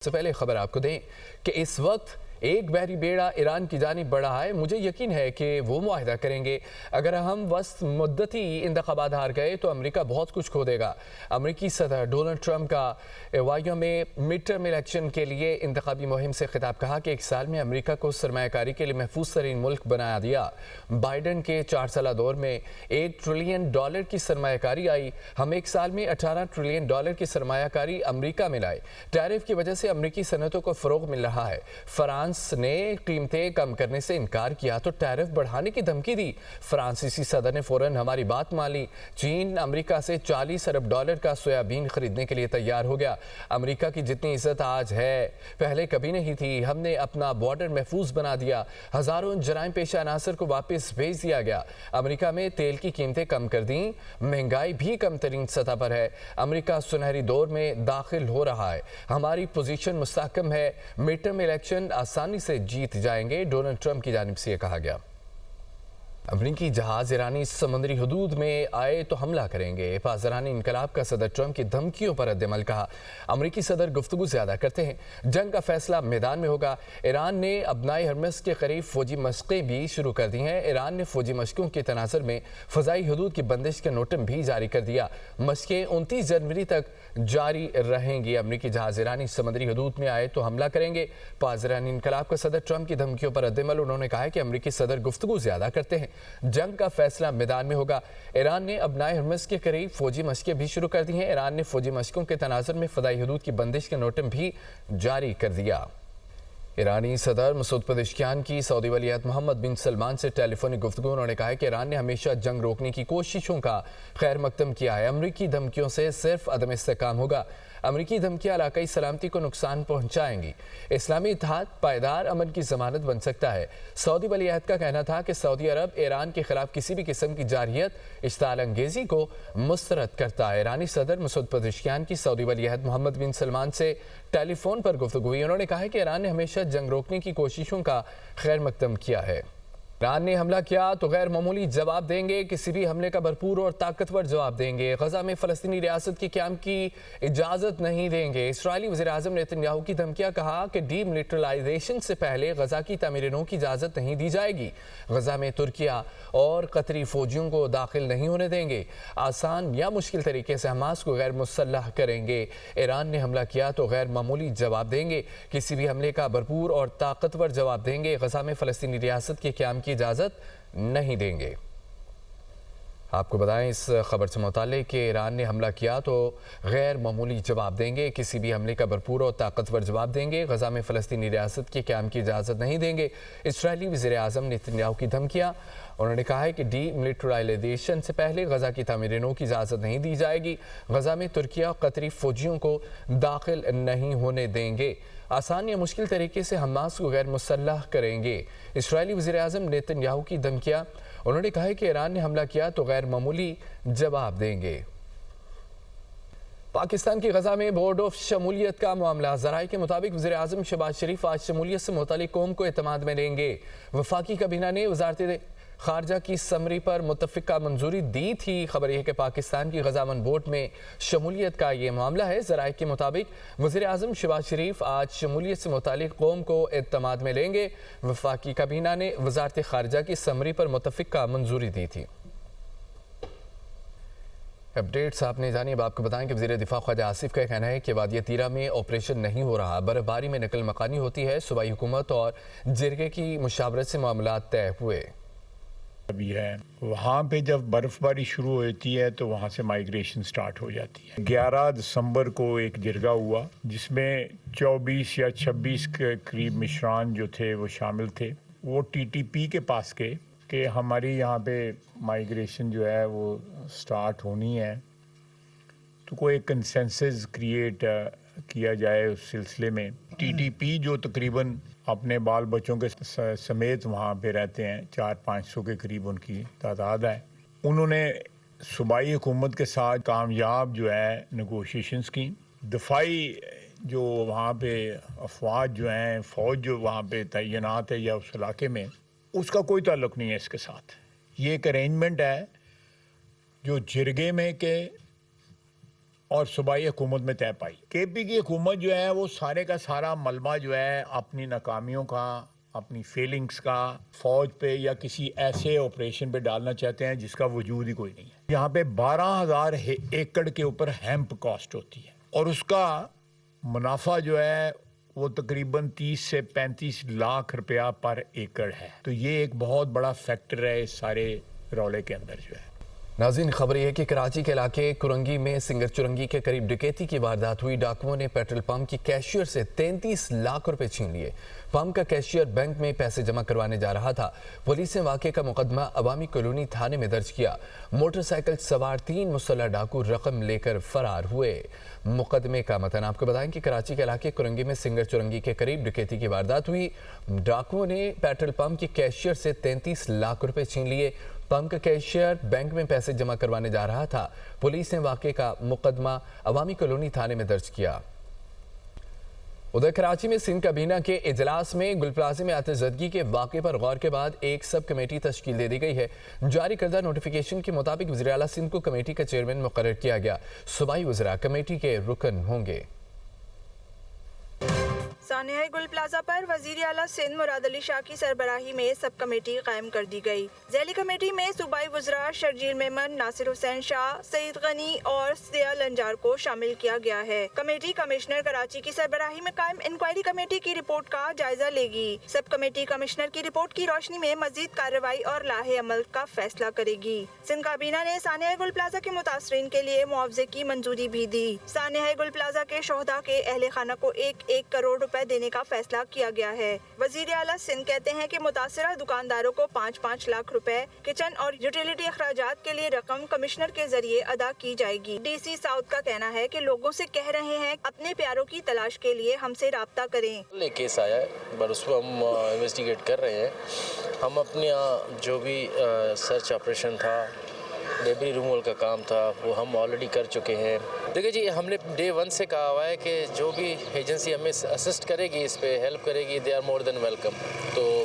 سے پہلے خبر آپ کو دیں کہ اس وقت ایک بحری بیڑا ایران کی جانب بڑھ رہا ہے۔ مجھے یقین ہے کہ وہ معاہدہ کریں گے۔ اگر ہم وسط مدتی انتخابات ہار گئے تو امریکہ بہت کچھ کھو دے گا۔ امریکی صدر ڈونلڈ ٹرمپ کا اوہایو میں مڈ ٹرم الیکشن کے لیے انتخابی مہم سے خطاب۔ کہا کہ ایک سال میں امریکہ کو سرمایہ کاری کے لیے محفوظ ترین ملک بنا دیا۔ بائیڈن کے 4 سالہ دور میں $1 ٹریلین کی سرمایہ کاری آئی۔ ہم ایک سال میں $18 ٹریلین کی سرمایہ کاری امریکہ میں لائے۔ ٹیرف کی وجہ سے امریکی صنعتوں کو فروغ مل رہا ہے۔ فرانس نے قیمتیں کم کرنے سے انکار کیا تو ٹیرف بڑھانے کی دھمکی دی۔ فرانسیسی صدر نے فوراً ہماری بات مان لی۔ چین امریکہ سے $40 ارب کا سویابین خریدنے کے لیے تیار ہو گیا۔ امریکہ کی جتنی عزت آج ہے پہلے کبھی نہیں تھی۔ ہم نے اپنا بارڈر محفوظ بنا دیا۔ ہزاروں جرائم پیشہ عناصر کو واپس بھیج دیا گیا۔ امریکہ میں تیل کی قیمتیں کم کر دیں۔ مہنگائی بھی کم ترین سطح پر ہے۔ امریکہ سنہری دور میں داخل ہو رہا ہے۔ ہماری پوزیشن مستحکم ہے۔ مڈ ٹرم الیکشن آسانی سے جیت جائیں گے، ڈونلڈ ٹرمپ کی جانب سے یہ کہا گیا۔ امریکی جہاز ایرانی سمندری حدود میں آئے تو حملہ کریں گے۔ پاسدارانہ انقلاب کا صدر ٹرمپ کی دھمکیوں پر رد عمل۔ کہا امریکی صدر گفتگو زیادہ کرتے ہیں، جنگ کا فیصلہ میدان میں ہوگا۔ ایران نے ابنائے ہرمز کے قریب فوجی مشقیں بھی شروع کر دی ہیں۔ ایران نے فوجی مشقوں کے تناظر میں فضائی حدود کی بندش کا نوٹم بھی جاری کر دیا۔ مشقیں 29 جنوری تک جاری رہیں گی۔ امریکی جہاز ایرانی سمندری حدود میں آئے تو حملہ کریں گے۔ پاسدارانہ انقلاب کا صدر ٹرمپ کی دھمکیوں پر رد عمل۔ انہوں نے کہا کہ امریکی صدر گفتگو زیادہ کرتے ہیں، جنگ کا فیصلہ میدان میں ہوگا۔ ایران نے ابنائے ہرمز کے قریب فوجی مشقیں بھی شروع کر دی ہیں۔ ایران نے فوجی مشقوں کے تناظر میں فضائی حدود کی بندش کا نوٹم بھی جاری کر دیا۔ ایرانی صدر مسعود پزشکیان کی سعودی ولی عہد محمد بن سلمان سے ٹیلی فونک گفتگو۔ انہوں نے کہا کہ ایران نے ہمیشہ جنگ روکنے کی کوششوں کا خیر مقدم کیا ہے۔ امریکی دھمکیوں سے صرف عدم استحکام ہوگا۔ امریکی دھمکیاں علاقائی سلامتی کو نقصان پہنچائیں گی۔ اسلامی اتحاد پائیدار امن کی ضمانت بن سکتا ہے۔ سعودی ولی عہد کا کہنا تھا کہ سعودی عرب ایران کے خلاف کسی بھی قسم کی جارحیت اشتعال انگیزی کو مسترد کرتا ہے۔ ایرانی صدر مسعود پزشکیان کی سعودی ولی عہد محمد بن سلمان سے ٹیلی فون پر گفتگو ہوئی۔ انہوں نے کہا کہ ایران نے ہمیشہ جنگ روکنے کی کوششوں کا خیر مقدم کیا ہے۔ ایران نے حملہ کیا تو غیر معمولی جواب دیں گے، کسی بھی حملے کا بھرپور اور طاقتور جواب دیں گے۔ غزہ میں فلسطینی ریاست کے قیام کی اجازت نہیں دیں گے۔ اسرائیلی وزیر اعظم نیتن یاہو کی دھمکیاں۔ کہا کہ ڈی ملٹرلائزیشن سے پہلے غزہ کی تعمیر نو کی اجازت نہیں دی جائے گی۔ غزہ میں ترکیہ اور قطری فوجیوں کو داخل نہیں ہونے دیں گے۔ آسان یا مشکل طریقے سے حماس کو غیر مسلح کریں گے۔ ایران نے حملہ کیا تو غیر معمولی جواب دیں گے، کسی بھی حملے کا بھرپور اور طاقتور جواب دیں گے۔ غزہ میں فلسطینی ریاست کے قیام کی اجازت نہیں دیں گے۔ آپ کو بتائیں اس خبر سے متعلق کہ ایران نے حملہ کیا تو غیر معمولی جواب دیں گے، کسی بھی حملے کا بھرپور اور طاقتور جواب دیں گے۔ غزہ میں فلسطینی ریاست کے قیام کی اجازت نہیں دیں گے۔ اسرائیلی وزیر اعظم نیتن یاہو کی دھمکیاں۔ انہوں نے کہا ہے کہ ڈی ملٹرلائزیشن سے پہلے غزہ کی تعمیر نو کی اجازت نہیں دی جائے گی۔ غزہ میں ترکیہ اور قطری فوجیوں کو داخل نہیں ہونے دیں گے۔ آسان یا مشکل طریقے سے حماس کو غیر مسلح کریں گے۔ اسرائیلی وزیر اعظم نیتن یاہو کی دھمکیاں۔ انہوں نے کہا ہے کہ ایران نے حملہ کیا تو غیر معمولی جواب دیں گے۔ پاکستان کی غزہ میں بورڈ آف شمولیت کا معاملہ۔ ذرائع کے مطابق وزیر اعظم شہباز شریف آج شمولیت سے متعلق قوم کو اعتماد میں لیں گے۔ وفاقی کابینہ نے وزارت خارجہ کی سمری پر متفقہ منظوری دی تھی۔ خبر یہ ہے کہ پاکستان کی غزہ امن بورڈ میں شمولیت کا یہ معاملہ ہے۔ ذرائع کے مطابق وزیر اعظم شہباز شریف آج شمولیت سے متعلق قوم کو اعتماد میں لیں گے۔ وفاقی کابینہ نے وزارت خارجہ کی سمری پر متفقہ منظوری دی تھی۔ اپڈیٹس آپ نے جانی۔ اب آپ کو بتائیں کہ وزیر دفاع خواجہ آصف کا کہنا ہے کہ وادی تیرہ میں آپریشن نہیں ہو رہا، برف باری میں نقل مکانی ہوتی ہے۔ صوبائی حکومت اور جرگے کی مشاورت سے معاملات طے ہوئے۔ ابھی ہے وہاں پہ جب برف باری شروع ہوتی ہے تو وہاں سے مائیگریشن سٹارٹ ہو جاتی ہے۔ 11 دسمبر کو ایک جرگہ ہوا جس میں 24 یا 26 کے قریب مشران جو تھے وہ شامل تھے۔ وہ ٹی ٹی پی کے پاس گئے کہ ہماری یہاں پہ مائیگریشن جو ہے وہ سٹارٹ ہونی ہے، تو کوئی کنسنسس کریٹ کیا جائے اس سلسلے میں۔ ٹی ٹی پی جو تقریباً اپنے بال بچوں کے سمیت وہاں پہ رہتے ہیں، 400-500 کے قریب ان کی تعداد ہے، انہوں نے صوبائی حکومت کے ساتھ کامیاب جو ہے نیگوشیشنز کی۔ دفاعی جو وہاں پہ افواج جو ہیں، فوج جو وہاں پہ تعینات ہے یا اس علاقے میں، اس کا کوئی تعلق نہیں ہے اس کے ساتھ۔ یہ ایک ارینجمنٹ ہے جو جرگے میں کہ اور صوبائی حکومت میں طے پائی. کے پی کی حکومت جو ہے وہ سارے کا سارا ملبہ جو ہے اپنی ناکامیوں کا، اپنی فیلنگز کا فوج پہ یا کسی ایسے آپریشن پہ ڈالنا چاہتے ہیں جس کا وجود ہی کوئی نہیں ہے. یہاں پہ 12,000 ایکڑ کے اوپر ہیمپ کاسٹ ہوتی ہے اور اس کا منافع جو ہے وہ تقریباً 30 سے 35 لاکھ روپیہ پر ایکڑ ہے. تو یہ ایک بہت بڑا فیکٹر ہے اس سارے رولے کے اندر جو ہے. ناظرین، خبر یہ ہے کہ کراچی کے علاقے کرنگی میں سنگر چرنگی کے قریب ڈکیتی کی واردات ہوئی. ڈاکوؤں نے پیٹرول پمپ کی کیشیئر سے 33 لاکھ روپے چھین لیے. پمپ کا کیشیئر بینک میں پیسے جمع کروانے جا رہا تھا. پولیس نے واقعے کا مقدمہ عوامی کالونی تھانے میں درج کیا. موٹر سائیکل سوار 3 مسلح ڈاکو رقم لے کر فرار ہوئے. مقدمے کا متن آپ کو بتائیں کہ کراچی کے علاقے کرنگی میں سنگر چرنگی کے قریب ڈکیتی کی واردات ہوئی. ڈاکوؤں نے پیٹرول پمپ کی کیشیئر سے 33 لاکھ روپے چھین لیے. پمپ کا کیشیئر بینک میں پیسے جمع کروانے جا رہا تھا. پولیس نے واقعے کا مقدمہ عوامی کالونی تھانے میں درج کیا. ادھر کراچی میں سندھ کابینہ کے اجلاس میں گل پلازے میں آتش زدگی کے واقعے پر غور کے بعد ایک سب کمیٹی تشکیل دے دی گئی ہے. جاری کردہ نوٹیفیکیشن کے مطابق وزیر اعلیٰ سندھ کو کمیٹی کا چیئرمین مقرر کیا گیا. صوبائی وزراء کمیٹی کے رکن ہوں گے. سانحہ گل پلازہ پر وزیر اعلیٰ سندھ مراد علی شاہ کی سربراہی میں سب کمیٹی قائم کر دی گئی. ذیلی کمیٹی میں صوبائی وزراء شرجیل میمن، ناصر حسین شاہ، سعید غنی اور سیاہ لنجار کو شامل کیا گیا ہے. کمیٹی کمشنر کراچی کی سربراہی میں قائم انکوائری کمیٹی کی رپورٹ کا جائزہ لے گی. سب کمیٹی کمشنر کی رپورٹ کی روشنی میں مزید کارروائی اور لاہ عمل کا فیصلہ کرے گی. سندھ کابینہ نے سانحہ گل پلازہ کے متاثرین کے لیے معاوضے کی منظوری بھی دی. سانحہ گل پلازہ کے شہداء کے اہل خانہ کو 1 کروڑ روپے دینے کا فیصلہ کیا گیا ہے. وزیر اعلیٰ سندھ کہتے ہیں کہ متاثرہ دکانداروں کو 5-5 لاکھ روپے کچن اور یوٹیلیٹی اخراجات کے لیے رقم کمشنر کے ذریعے ادا کی جائے گی. ڈی سی ساؤتھ کا کہنا ہے کہ لوگوں سے کہہ رہے ہیں اپنے پیاروں کی تلاش کے لیے ہم سے رابطہ کریں. ایک کیس آیا ہے پر اس کو ہم انویسٹیگیٹ کر رہے ہیں. ہم اپنے یہاں جو بھی سرچ آپریشن تھا، ڈیبری ریموول کا کام تھا، وہ ہم آلریڈی کر چکے ہیں. دیکھیں جی، ہم نے ڈے 1 سے کہا ہوا ہے کہ جو بھی ایجنسی ہمیں اسسٹ کرے گی، اس پہ ہیلپ کرے گی، they are more than welcome. تو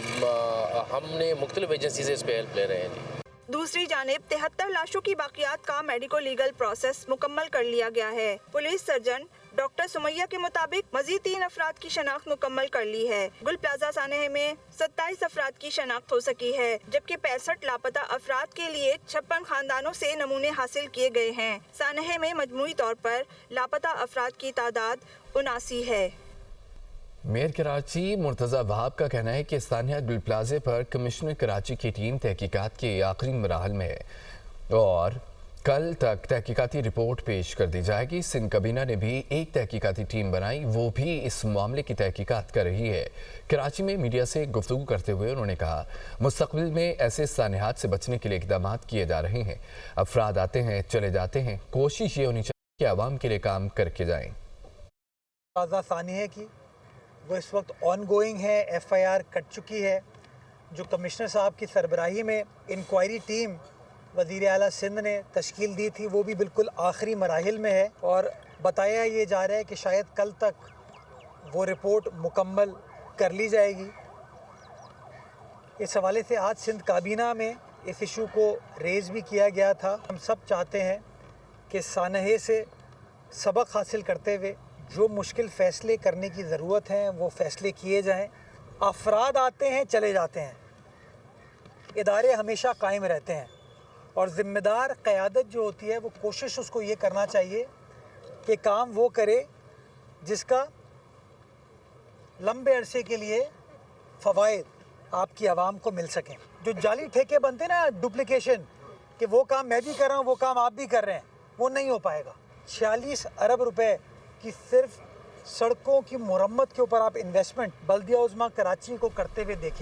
ہم نے مختلف ایجنسی سے اس پہ ہیلپ لے رہے ہیں. دوسری جانب 73 لاشوں کی باقیات کا میڈیکو لیگل پروسیس مکمل کر لیا گیا ہے. پولیس سرجن ڈاکٹر سمیہ کے مطابق مزید 3 افراد کی شناخت مکمل کر لی ہے. گل پلازہ سانحہ میں 27 افراد کی شناخت ہو سکی ہے، جبکہ 65 لاپتہ افراد کے لیے 56 خاندانوں سے نمونے حاصل کیے گئے ہیں. سانحہ میں مجموعی طور پر لاپتہ افراد کی تعداد 79 ہے. میئر کراچی مرتضی وہاب کا کہنا ہے کہ سانحہ گل پلازے پر کمشنر کراچی کی ٹیم تحقیقات کے آخری مراحل میں ہے اور کل تک تحقیقاتی رپورٹ پیش کر دی جائے گی. سندھ کابینہ نے بھی ایک تحقیقاتی ٹیم بنائی، وہ بھی اس معاملے کی تحقیقات کر رہی ہے. کراچی میں میڈیا سے گفتگو کرتے ہوئے انہوں نے کہا مستقبل میں ایسے سانحات سے بچنے کے لیے اقدامات کیے جا رہے ہیں. افراد آتے ہیں، چلے جاتے ہیں، کوشش یہ ہونی چاہیے کہ عوام کے لیے کام کر کے جائیں. سانحہ کی وہ اس وقت آن گوئنگ ہے، FIR کٹ چکی ہے. جو کمشنر صاحب کی سربراہی میں انکوائری ٹیم وزیر اعلیٰ سندھ نے تشکیل دی تھی، وہ بھی بالکل آخری مراحل میں ہے اور بتایا یہ جا رہا ہے کہ شاید کل تک وہ رپورٹ مکمل کر لی جائے گی. اس حوالے سے آج سندھ کابینہ میں اس ایشو کو ریز بھی کیا گیا تھا. ہم سب چاہتے ہیں کہ سانحہ سے سبق حاصل کرتے ہوئے جو مشکل فیصلے کرنے کی ضرورت ہے وہ فیصلے کیے جائیں. افراد آتے ہیں، چلے جاتے ہیں، ادارے ہمیشہ قائم رہتے ہیں اور ذمہ دار قیادت جو ہوتی ہے وہ کوشش اس کو یہ کرنا چاہیے کہ کام وہ کرے جس کا لمبے عرصے کے لیے فوائد آپ کی عوام کو مل سکیں. جو جعلی ٹھیکے بنتے ہیں نا، ڈپلیکیشن، کہ وہ کام میں بھی کر رہا ہوں، وہ کام آپ بھی کر رہے ہیں، وہ نہیں ہو پائے گا. 46 ارب روپے کی صرف سڑکوں کی مرمت کے اوپر آپ انویسٹمنٹ بلدیہ عظمیٰ کراچی کو کرتے ہوئے دیکھیں.